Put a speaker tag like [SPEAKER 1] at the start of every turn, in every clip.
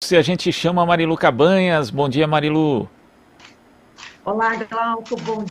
[SPEAKER 1] agrotóxicos e a gente chama a Marilu Cabanhas. Bom dia, Marilu.
[SPEAKER 2] Olá, Glauco, bom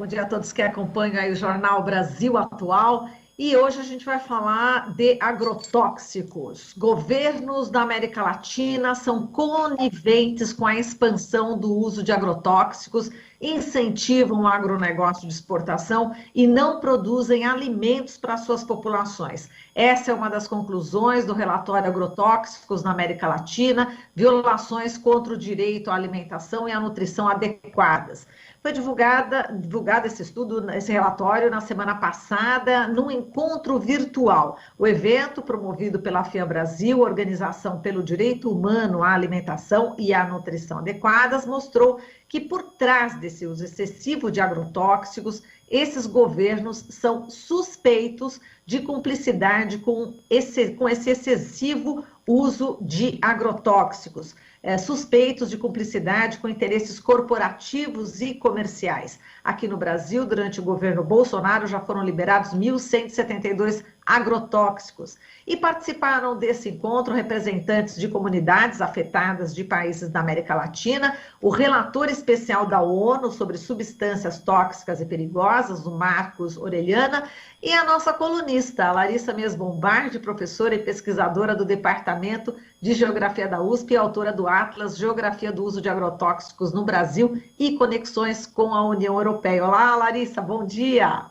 [SPEAKER 2] dia a todos que acompanham aí o Jornal Brasil Atual. E hoje a gente vai falar de agrotóxicos. Governos da América Latina são coniventes com a expansão do uso de agrotóxicos, incentivam o agronegócio de exportação e não produzem alimentos para suas populações. Essa é uma das conclusões do relatório Agrotóxicos na América Latina, violações contra o direito à alimentação e à nutrição adequadas. Foi divulgado esse estudo, esse relatório, na semana passada, num encontro virtual. O evento, promovido pela FIA Brasil, Organização pelo Direito Humano à Alimentação e à Nutrição Adequadas, mostrou que por trás desse uso excessivo de agrotóxicos, esses governos são suspeitos de cumplicidade com esse excessivo uso de agrotóxicos. Suspeitos de cumplicidade com interesses corporativos e comerciais. Aqui no Brasil, durante o governo Bolsonaro, já foram liberados 1.172 agrotóxicos. E participaram desse encontro representantes de comunidades afetadas de países da América Latina, o relator especial da ONU sobre substâncias tóxicas e perigosas, o Marcos Orellana, e a nossa colunista, a Larissa Mesbombardi, professora e pesquisadora do Departamento de Geografia da USP e autora do Atlas Geografia do Uso de Agrotóxicos no Brasil e Conexões com a União Europeia. Olá, Larissa, bom dia!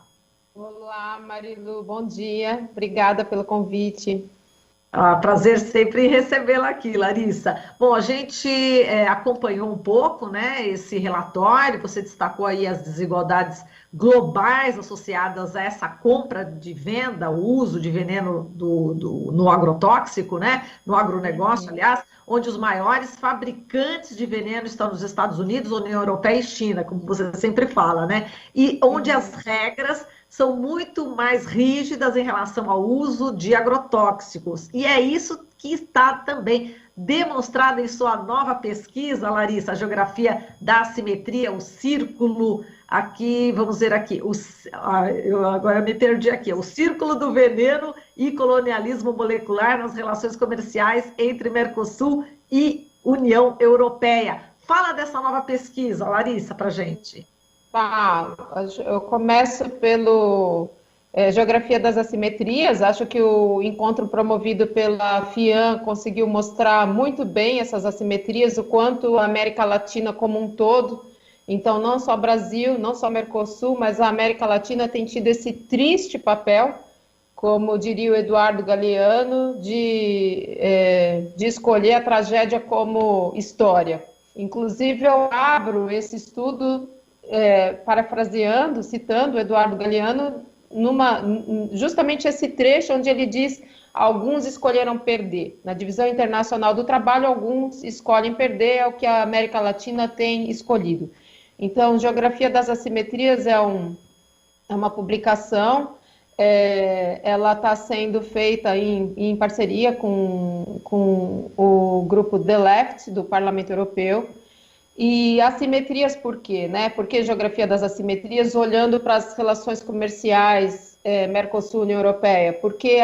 [SPEAKER 3] Olá, Marilu, bom dia. Obrigada pelo convite.
[SPEAKER 2] Prazer sempre em recebê-la aqui, Larissa. Bom, a gente acompanhou um pouco, né, esse relatório, você destacou aí as desigualdades globais associadas a essa compra de venda, o uso de veneno no agrotóxico, né, no agronegócio, aliás, onde os maiores fabricantes de veneno estão nos Estados Unidos, União Europeia e China, como você sempre fala, né, e onde as regras são muito mais rígidas em relação ao uso de agrotóxicos. E é isso que está também demonstrado em sua nova pesquisa, Larissa, a geografia da assimetria, o círculo, aqui, vamos ver aqui, eu agora me perdi aqui, o círculo do veneno e colonialismo molecular nas relações comerciais entre Mercosul e União Europeia. Fala dessa nova pesquisa, Larissa, para a gente.
[SPEAKER 3] Tá, eu começo pelo Geografia das Assimetrias. Acho que o encontro promovido pela FIAM conseguiu mostrar muito bem essas assimetrias, o quanto a América Latina como um todo, então não só Brasil, não só Mercosul, mas a América Latina tem tido esse triste papel, como diria o Eduardo Galeano, de escolher a tragédia como história. Inclusive, eu abro esse estudo parafraseando, citando o Eduardo Galeano, justamente esse trecho onde ele diz: alguns escolheram perder. Na divisão internacional do trabalho, alguns escolhem perder, é o que a América Latina tem escolhido. Então, Geografia das Assimetrias é uma publicação, ela está sendo feita em parceria com o grupo The Left, do Parlamento Europeu. E assimetrias por quê? Né? Por que Geografia das Assimetrias, olhando para as relações comerciais Mercosul-União Europeia? Porque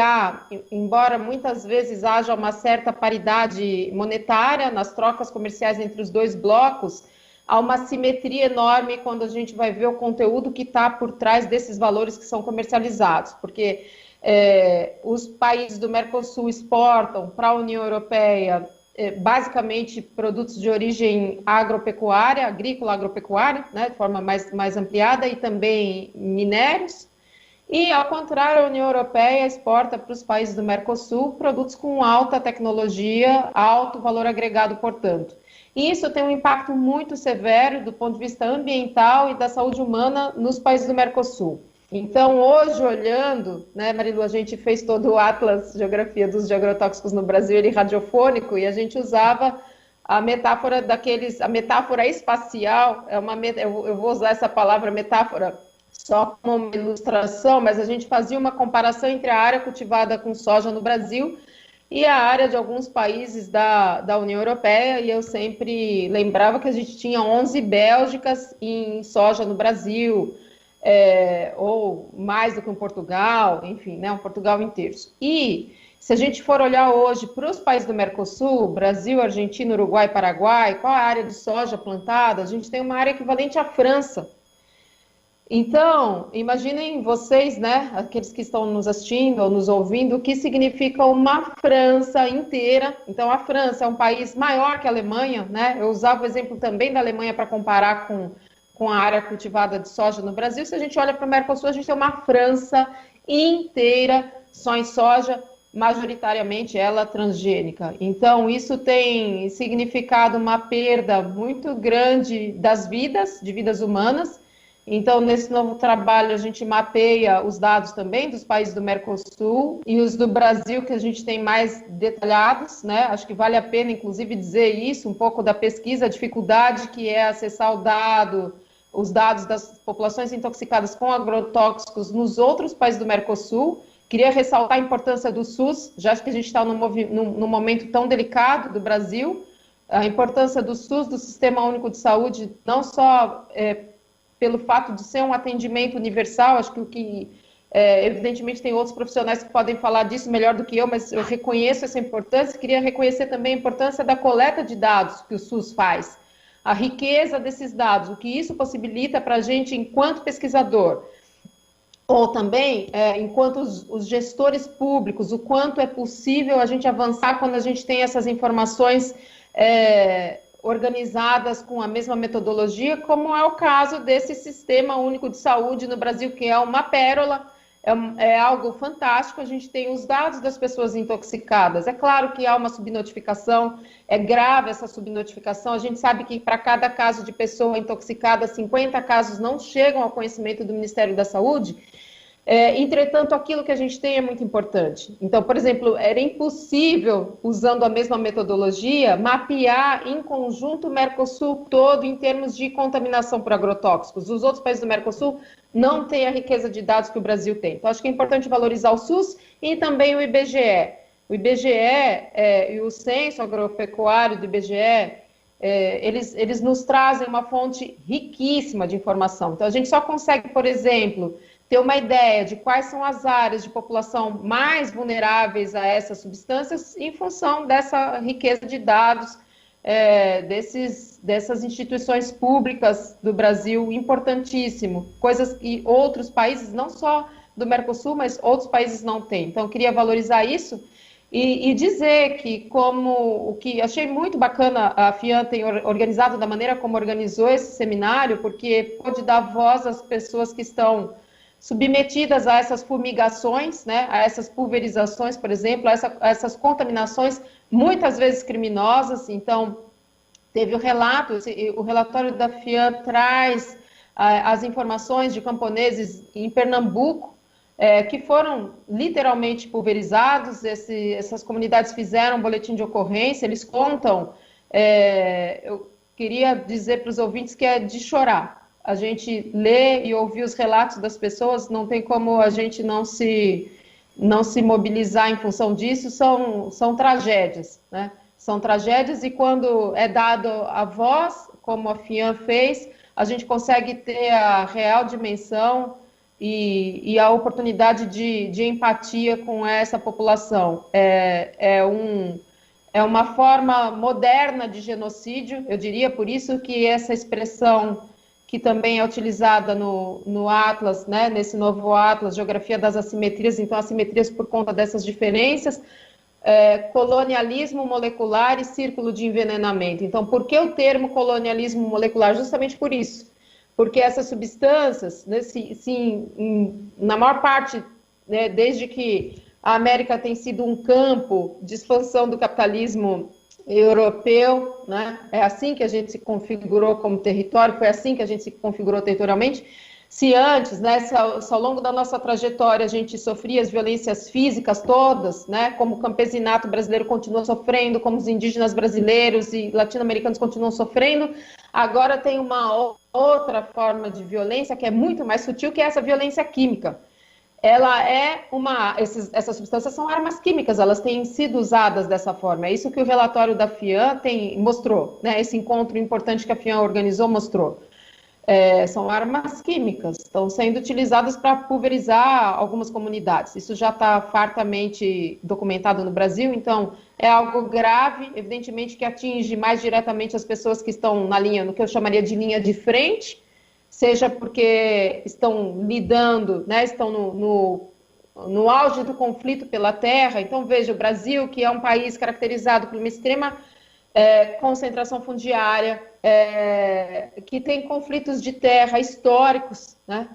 [SPEAKER 3] embora muitas vezes haja uma certa paridade monetária nas trocas comerciais entre os dois blocos, há uma assimetria enorme quando a gente vai ver o conteúdo que está por trás desses valores que são comercializados. Porque os países do Mercosul exportam para a União Europeia basicamente produtos de origem agropecuária, agrícola agropecuária, né, de forma mais ampliada, e também minérios. E, ao contrário, a União Europeia exporta para os países do Mercosul produtos com alta tecnologia, alto valor agregado, portanto. E isso tem um impacto muito severo do ponto de vista ambiental e da saúde humana nos países do Mercosul. Então, hoje, olhando, né, Marilu, a gente fez todo o Atlas Geografia dos Agrotóxicos no Brasil, ele radiofônico, e a gente usava a metáfora a metáfora espacial, eu vou usar essa palavra metáfora só como uma ilustração, mas a gente fazia uma comparação entre a área cultivada com soja no Brasil e a área de alguns países da União Europeia, e eu sempre lembrava que a gente tinha 11 Bélgicas em soja no Brasil, ou mais do que um Portugal, enfim, né, um Portugal em terço. E Se a gente for olhar hoje para os países do Mercosul, Brasil, Argentina, Uruguai, Paraguai, qual a área de soja plantada? A gente tem uma área equivalente à França. Então, imaginem vocês, né, aqueles que estão nos assistindo ou nos ouvindo, o que significa uma França inteira. Então, a França é um país maior que a Alemanha, né? Eu usava o exemplo também da Alemanha para comparar com a área cultivada de soja no Brasil. Se a gente olha para o Mercosul, a gente tem uma França inteira só em soja, majoritariamente ela transgênica. Então, isso tem significado uma perda muito grande das vidas, de vidas humanas. Então, nesse novo trabalho, a gente mapeia os dados também dos países do Mercosul e os do Brasil, que a gente tem mais detalhados, né? Acho que vale a pena, inclusive, dizer isso, um pouco da pesquisa, a dificuldade que é acessar os dados das populações intoxicadas com agrotóxicos nos outros países do Mercosul. Queria ressaltar a importância do SUS, já que a gente está num momento tão delicado do Brasil, a importância do SUS, do Sistema Único de Saúde, não só pelo fato de ser um atendimento universal, acho que evidentemente tem outros profissionais que podem falar disso melhor do que eu, mas eu reconheço essa importância. Queria reconhecer também a importância da coleta de dados que o SUS faz, a riqueza desses dados, o que isso possibilita para a gente enquanto pesquisador, ou também enquanto os gestores públicos, o quanto é possível a gente avançar quando a gente tem essas informações organizadas com a mesma metodologia, como é o caso desse Sistema Único de Saúde no Brasil, que é uma pérola, é algo fantástico. A gente tem os dados das pessoas intoxicadas. É claro que há uma subnotificação, é grave essa subnotificação. A gente sabe que para cada caso de pessoa intoxicada, 50 casos não chegam ao conhecimento do Ministério da Saúde. Entretanto, aquilo que a gente tem é muito importante. Então, por exemplo, era impossível, usando a mesma metodologia, mapear em conjunto o Mercosul todo em termos de contaminação por agrotóxicos. Os outros países do Mercosul não têm a riqueza de dados que o Brasil tem. Então, acho que é importante valorizar o SUS e também o IBGE. O IBGE e o Censo Agropecuário do IBGE, eles nos trazem uma fonte riquíssima de informação. Então, a gente só consegue, por exemplo, ter uma ideia de quais são as áreas de população mais vulneráveis a essas substâncias em função dessa riqueza de dados dessas instituições públicas do Brasil, importantíssimo, coisas que outros países, não só do Mercosul, mas outros países não têm. Então, eu queria valorizar isso e dizer que, como o que achei muito bacana a FIAN ter organizado da maneira como organizou esse seminário, porque pode dar voz às pessoas que estão submetidas a essas fumigações, né, a essas pulverizações, por exemplo, a essas contaminações, muitas vezes criminosas. Então, teve o relatório da FIAN traz as informações de camponeses em Pernambuco, que foram literalmente pulverizados. Essas comunidades fizeram um boletim de ocorrência, eles contam, eu queria dizer para os ouvintes que é de chorar. A gente lê e ouvir os relatos das pessoas, não tem como a gente não se mobilizar em função disso. São tragédias, né? São tragédias, e quando é dado a voz, como a FIAN fez, a gente consegue ter a real dimensão e a oportunidade de empatia com essa população. É uma forma moderna de genocídio, eu diria, por isso que essa expressão que também é utilizada no Atlas, né, nesse novo Atlas, Geografia das Assimetrias, então assimetrias por conta dessas diferenças, colonialismo molecular e círculo de envenenamento. Então, por que o termo colonialismo molecular? Justamente por isso, porque essas substâncias, na maior parte, né, desde que a América tem sido um campo de expansão do capitalismo europeu, né? É assim que a gente se configurou como território, foi assim que a gente se configurou territorialmente. Se antes, né, se ao longo da nossa trajetória a gente sofria as violências físicas todas, né, como o campesinato brasileiro continua sofrendo, como os indígenas brasileiros e latino-americanos continuam sofrendo, agora tem uma outra forma de violência que é muito mais sutil, que é essa violência química. Essas substâncias são armas químicas, elas têm sido usadas dessa forma. É isso que o relatório da FIAN mostrou, né? Esse encontro importante que a FIAN organizou mostrou. são armas químicas, estão sendo utilizadas para pulverizar algumas comunidades. Isso já está fartamente documentado no Brasil, então é algo grave, evidentemente que atinge mais diretamente as pessoas que estão na linha, no que eu chamaria de linha de frente, seja porque estão lidando, né, estão no auge do conflito pela terra. Então, veja, o Brasil, que é um país caracterizado por uma extrema concentração fundiária, que tem conflitos de terra históricos, né?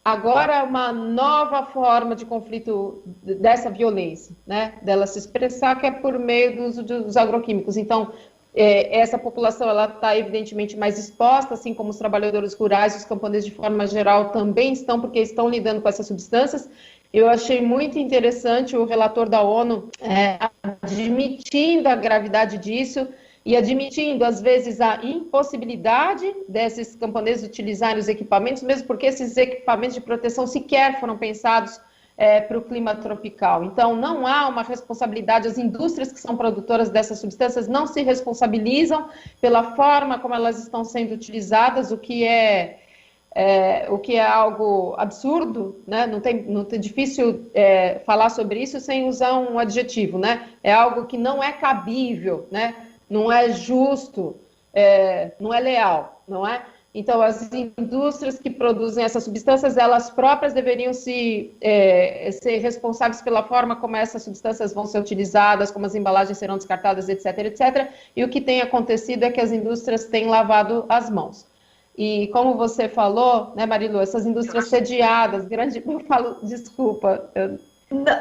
[SPEAKER 3] Agora, uma nova forma de conflito dessa violência, né? Dela se expressar, que é por meio do uso dos agroquímicos. Então, essa população está evidentemente mais exposta, assim como os trabalhadores rurais, os camponeses de forma geral também estão, porque estão lidando com essas substâncias. Eu achei muito interessante o relator da ONU admitindo a gravidade disso e admitindo, às vezes, a impossibilidade desses camponeses utilizarem os equipamentos, mesmo porque esses equipamentos de proteção sequer foram pensados para o clima tropical. Então, não há uma responsabilidade, as indústrias que são produtoras dessas substâncias não se responsabilizam pela forma como elas estão sendo utilizadas, o que é algo absurdo, né? Não tem difícil falar sobre isso sem usar um adjetivo, né? É algo que não é cabível, né? Não é justo, não é leal, não é? Então, as indústrias que produzem essas substâncias, elas próprias deveriam ser responsáveis pela forma como essas substâncias vão ser utilizadas, como as embalagens serão descartadas, etc., etc. E o que tem acontecido é que as indústrias têm lavado as mãos. E como você falou, né, Marilu, essas indústrias sediadas, desculpa.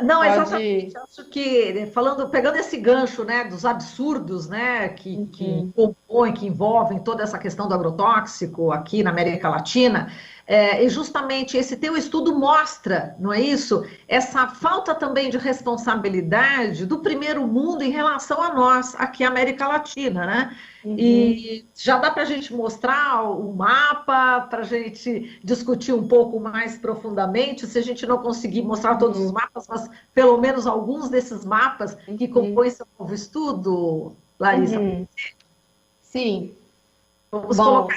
[SPEAKER 2] Não, exatamente. Acho que, pegando esse gancho, né, dos absurdos, né, que compõem, que envolvem toda essa questão do agrotóxico aqui na América Latina, e justamente esse teu estudo mostra, não é isso? Essa falta também de responsabilidade do primeiro mundo em relação a nós, aqui na América Latina, né? E já dá para a gente mostrar o mapa, para a gente discutir um pouco mais profundamente, se a gente não conseguir mostrar todos os mapas, mas pelo menos alguns desses mapas que compõem seu novo estudo, Larissa.
[SPEAKER 3] Sim.
[SPEAKER 2] Vamos colocar.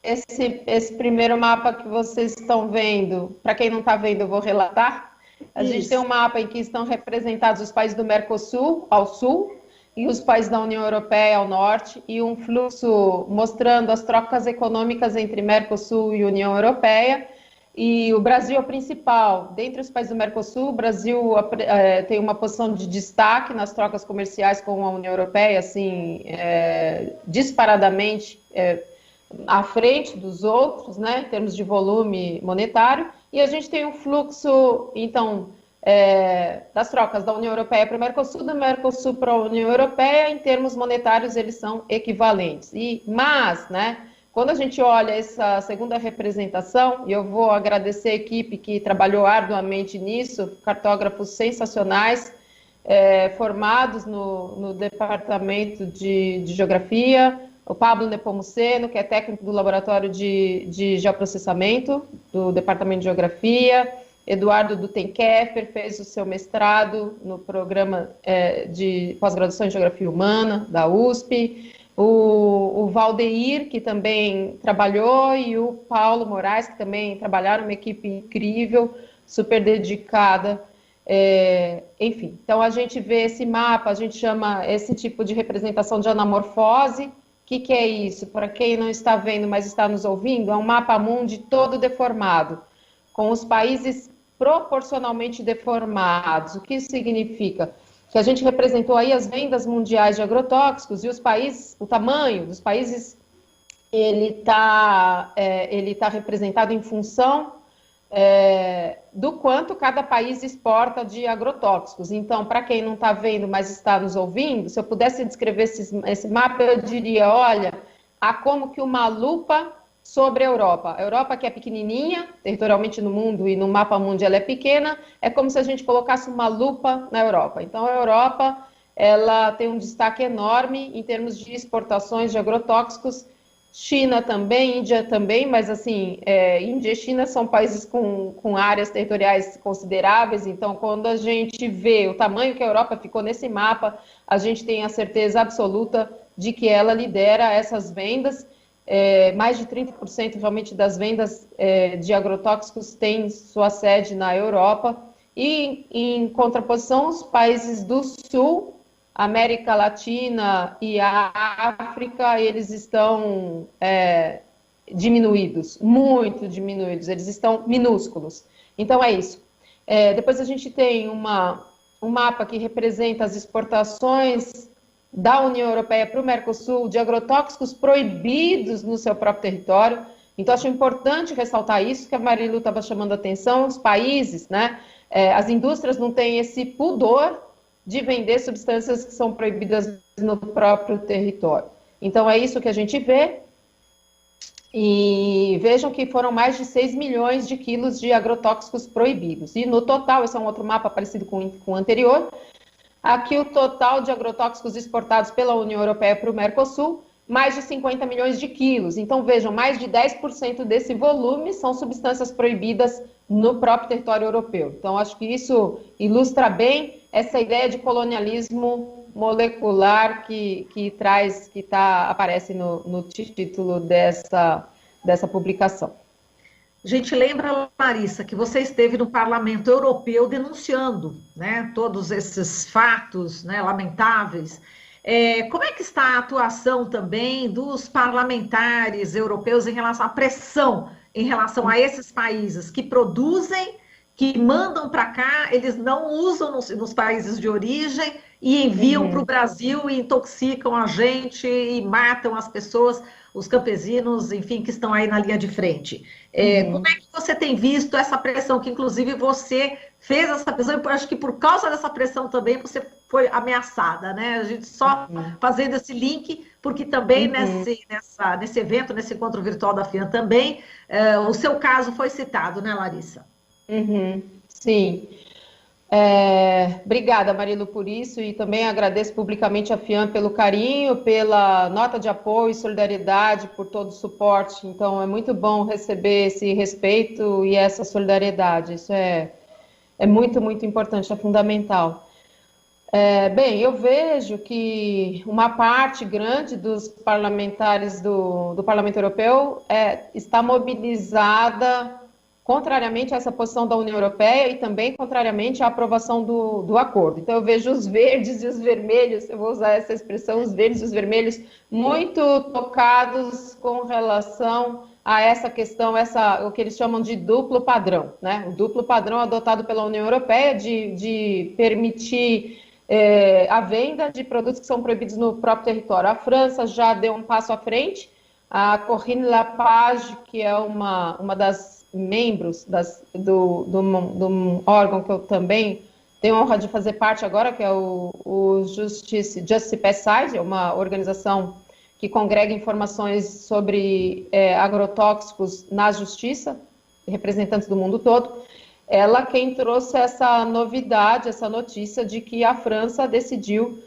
[SPEAKER 3] Esse primeiro mapa que vocês estão vendo, para quem não está vendo, eu vou relatar. A gente tem um mapa em que estão representados os países do Mercosul ao sul e os países da União Europeia ao norte, e um fluxo mostrando as trocas econômicas entre Mercosul e União Europeia. E o Brasil é o principal. Dentre os países do Mercosul, o Brasil tem uma posição de destaque nas trocas comerciais com a União Europeia, assim, disparadamente à frente dos outros, né, em termos de volume monetário. E a gente tem um fluxo, então, das trocas da União Europeia para o Mercosul, do Mercosul para a União Europeia, em termos monetários, eles são equivalentes. Mas, né, quando a gente olha essa segunda representação, e eu vou agradecer a equipe que trabalhou arduamente nisso, cartógrafos sensacionais, formados no Departamento de Geografia, o Pablo Nepomuceno, que é técnico do Laboratório de Geoprocessamento, do Departamento de Geografia, Eduardo Dutenkäfer fez o seu mestrado no programa de pós-graduação em Geografia Humana, da USP, o Valdeir, que também trabalhou, e o Paulo Moraes, que também trabalharam, uma equipe incrível, super dedicada. Enfim, então a gente vê esse mapa, a gente chama esse tipo de representação de anamorfose. O que é isso? Para quem não está vendo, mas está nos ouvindo, é um mapa mundi todo deformado, com os países proporcionalmente deformados. O que isso significa? Que a gente representou aí as vendas mundiais de agrotóxicos e os países, o tamanho dos países, ele tá representado em função do quanto cada país exporta de agrotóxicos. Então, para quem não está vendo, mas está nos ouvindo, se eu pudesse descrever esse mapa, eu diria, olha, há como que uma lupa sobre a Europa. A Europa, que é pequenininha, territorialmente no mundo, e no mapa mundi ela é pequena, é como se a gente colocasse uma lupa na Europa. Então, a Europa, ela tem um destaque enorme em termos de exportações de agrotóxicos. China também, Índia também, mas assim, Índia e China são países com áreas territoriais consideráveis. Então, quando a gente vê o tamanho que a Europa ficou nesse mapa, a gente tem a certeza absoluta de que ela lidera essas vendas. mais de 30% realmente das vendas de agrotóxicos tem sua sede na Europa. E, em contraposição, os países do Sul, América Latina e a África, eles estão diminuídos, muito diminuídos, eles estão minúsculos. Então, é isso. Depois a gente tem um mapa que representa as exportações da União Europeia para o Mercosul de agrotóxicos proibidos no seu próprio território. Então, acho importante ressaltar isso, que a Marilu estava chamando a atenção, os países, né? As indústrias não têm esse pudor de vender substâncias que são proibidas no próprio território. Então, é isso que a gente vê. E vejam que foram mais de 6 milhões de quilos de agrotóxicos proibidos. E no total, esse é um outro mapa parecido com o anterior, aqui o total de agrotóxicos exportados pela União Europeia para o Mercosul, mais de 50 milhões de quilos. Então, vejam, mais de 10% desse volume são substâncias proibidas no próprio território europeu. Então, acho que isso ilustra bem essa ideia de colonialismo molecular que aparece no título dessa publicação.
[SPEAKER 2] A gente lembra, Larissa, que você esteve no Parlamento Europeu denunciando, né, todos esses fatos, né, lamentáveis. Como é que está a atuação também dos parlamentares europeus em relação à pressão, em relação a esses países que produzem, que mandam para cá, eles não usam nos países de origem e enviam para o Brasil e intoxicam a gente e matam as pessoas, os campesinos, enfim, que estão aí na linha de frente. Como é que você tem visto essa pressão, que inclusive você fez essa pressão, e acho que por causa dessa pressão também você foi ameaçada, né? A gente só fazendo esse link, porque também nesse evento, nesse encontro virtual da FIAN também, o seu caso foi citado, né, Larissa?
[SPEAKER 3] Sim. Obrigada, Marilu, por isso, e também agradeço publicamente a FIAN pelo carinho, pela nota de apoio e solidariedade, por todo o suporte. Então, é muito bom receber esse respeito e essa solidariedade. Isso é muito, muito importante, é fundamental. Bem, eu vejo que uma parte grande dos parlamentares do Parlamento Europeu está mobilizada contrariamente a essa posição da União Europeia e também contrariamente à aprovação do acordo. Então, eu vejo os verdes e os vermelhos, eu vou usar essa expressão, os verdes e os vermelhos, muito tocados com relação a essa questão, o que eles chamam de duplo padrão, né? O duplo padrão adotado pela União Europeia de permitir a venda de produtos que são proibidos no próprio território. A França já deu um passo à frente, a Corinne Lepage, que é uma das membros do órgão que eu também tenho a honra de fazer parte agora, que é o Justice Pesticide, é uma organização que congrega informações sobre agrotóxicos na justiça, representantes do mundo todo. Ela quem trouxe essa novidade, essa notícia de que a França decidiu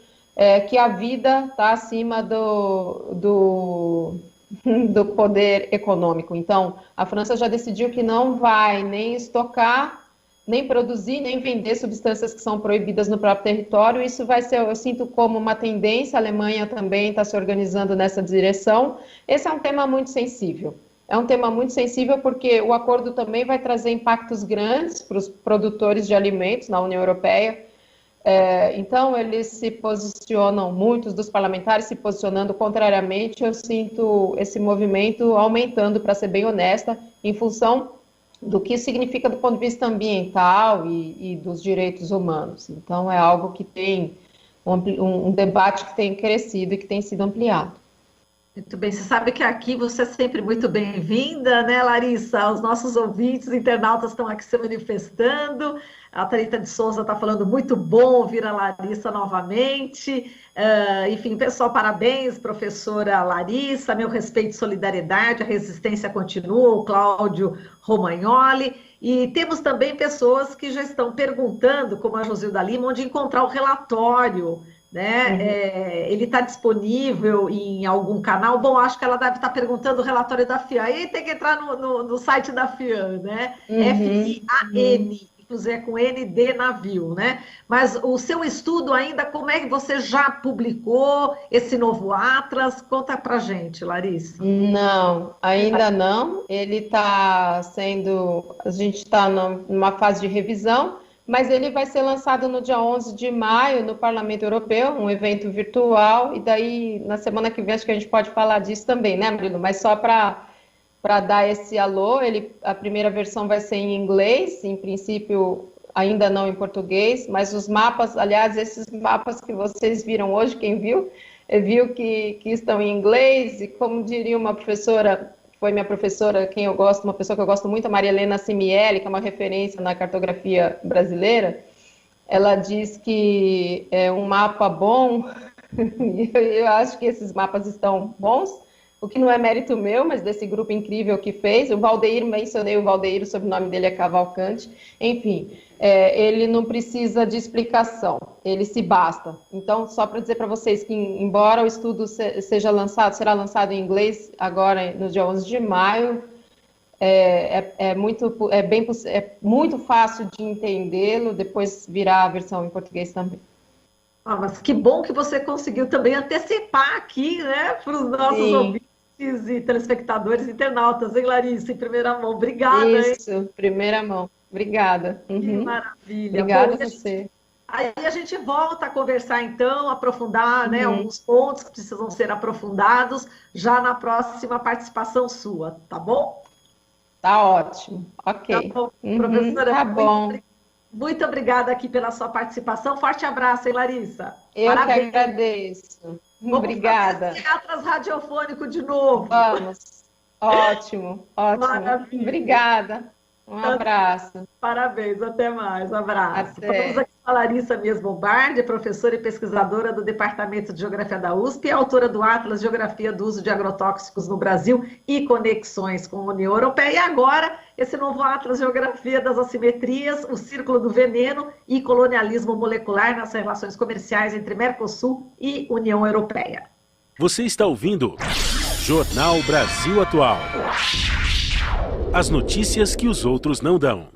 [SPEAKER 3] que a vida está acima do poder econômico. Então, a França já decidiu que não vai nem estocar, nem produzir, nem vender substâncias que são proibidas no próprio território. Isso vai ser, eu sinto como uma tendência, a Alemanha também está se organizando nessa direção. Esse é um tema muito sensível. É um tema muito sensível porque o acordo também vai trazer impactos grandes para os produtores de alimentos na União Europeia. Então, eles se posicionam, muitos dos parlamentares se posicionando contrariamente. Eu sinto esse movimento aumentando, para ser bem honesta, em função do que significa do ponto de vista ambiental e dos direitos humanos. Então, é algo que tem um debate que tem crescido e que tem sido ampliado.
[SPEAKER 2] Muito bem, você sabe que aqui você é sempre muito bem-vinda, né, Larissa? Os nossos ouvintes, internautas estão aqui se manifestando. A Thalita de Souza está falando muito bom ouvir a Larissa novamente. Enfim, pessoal, parabéns, professora Larissa, meu respeito e solidariedade, a resistência continua, o Cláudio Romagnoli. E temos também pessoas que já estão perguntando, como a Josilda Lima, onde encontrar o relatório, né? Ele está disponível em algum canal? Bom, acho que ela deve estar perguntando o relatório da FIAN. Aí tem que entrar no site da FIAN, né? FIAN. agrotóxicos é com N de navio, né? Mas o seu estudo ainda, como é que você já publicou esse novo atlas? Conta pra gente, Larissa.
[SPEAKER 3] Não, ainda não. Ele está sendo... A gente está numa fase de revisão, mas ele vai ser lançado no dia 11 de maio no Parlamento Europeu, um evento virtual, e daí na semana que vem acho que a gente pode falar disso também, né, Marilu? Mas só para dar esse alô, a primeira versão vai ser em inglês, em princípio ainda não em português, mas os mapas, aliás, esses mapas que vocês viram hoje, quem viu que estão em inglês, e como diria uma professora, foi minha professora, quem eu gosto, uma pessoa que eu gosto muito, a Maria Helena Simieli, que é uma referência na cartografia brasileira, ela diz que é um mapa bom, e eu acho que esses mapas estão bons, o que não é mérito meu, mas desse grupo incrível que fez. O Valdeir, mencionei o Valdeir, o sobrenome dele é Cavalcante. Enfim, ele não precisa de explicação, ele se basta. Então, só para dizer para vocês que, embora o estudo será lançado em inglês agora no dia 11 de maio, é muito fácil de entendê-lo, depois virá a versão em português também.
[SPEAKER 2] Ah, mas que bom que você conseguiu também antecipar aqui, né, para os nossos ouvintes e telespectadores, internautas, hein, Larissa, em primeira mão. Obrigada,
[SPEAKER 3] Isso,
[SPEAKER 2] hein?
[SPEAKER 3] Primeira mão. Obrigada.
[SPEAKER 2] Que maravilha.
[SPEAKER 3] Obrigada a você.
[SPEAKER 2] Aí a gente volta a conversar, então, aprofundar, né, alguns pontos que precisam ser aprofundados já na próxima participação sua, tá bom?
[SPEAKER 3] Tá ótimo. Ok.
[SPEAKER 2] Tá bom, professora.
[SPEAKER 3] Tá bom.
[SPEAKER 2] Muito obrigada aqui pela sua participação. Forte abraço, hein, Larissa?
[SPEAKER 3] Eu que agradeço. Obrigada.
[SPEAKER 2] Vamos fazer teatro radiofônico de novo.
[SPEAKER 3] Vamos. Ótimo, ótimo.
[SPEAKER 2] Maravilha.
[SPEAKER 3] Obrigada. Um abraço.
[SPEAKER 2] Parabéns, até mais. Um abraço.
[SPEAKER 3] Até.
[SPEAKER 2] Estamos aqui com a Larissa Mies Bombardi, professora e pesquisadora do Departamento de Geografia da USP e autora do Atlas Geografia do Uso de Agrotóxicos no Brasil e Conexões com a União Europeia. E agora, esse novo Atlas Geografia das Assimetrias, o Círculo do Veneno e Colonialismo Molecular nas Relações Comerciais entre Mercosul e União Europeia.
[SPEAKER 4] Você está ouvindo Jornal Brasil Atual. As notícias que os outros não dão.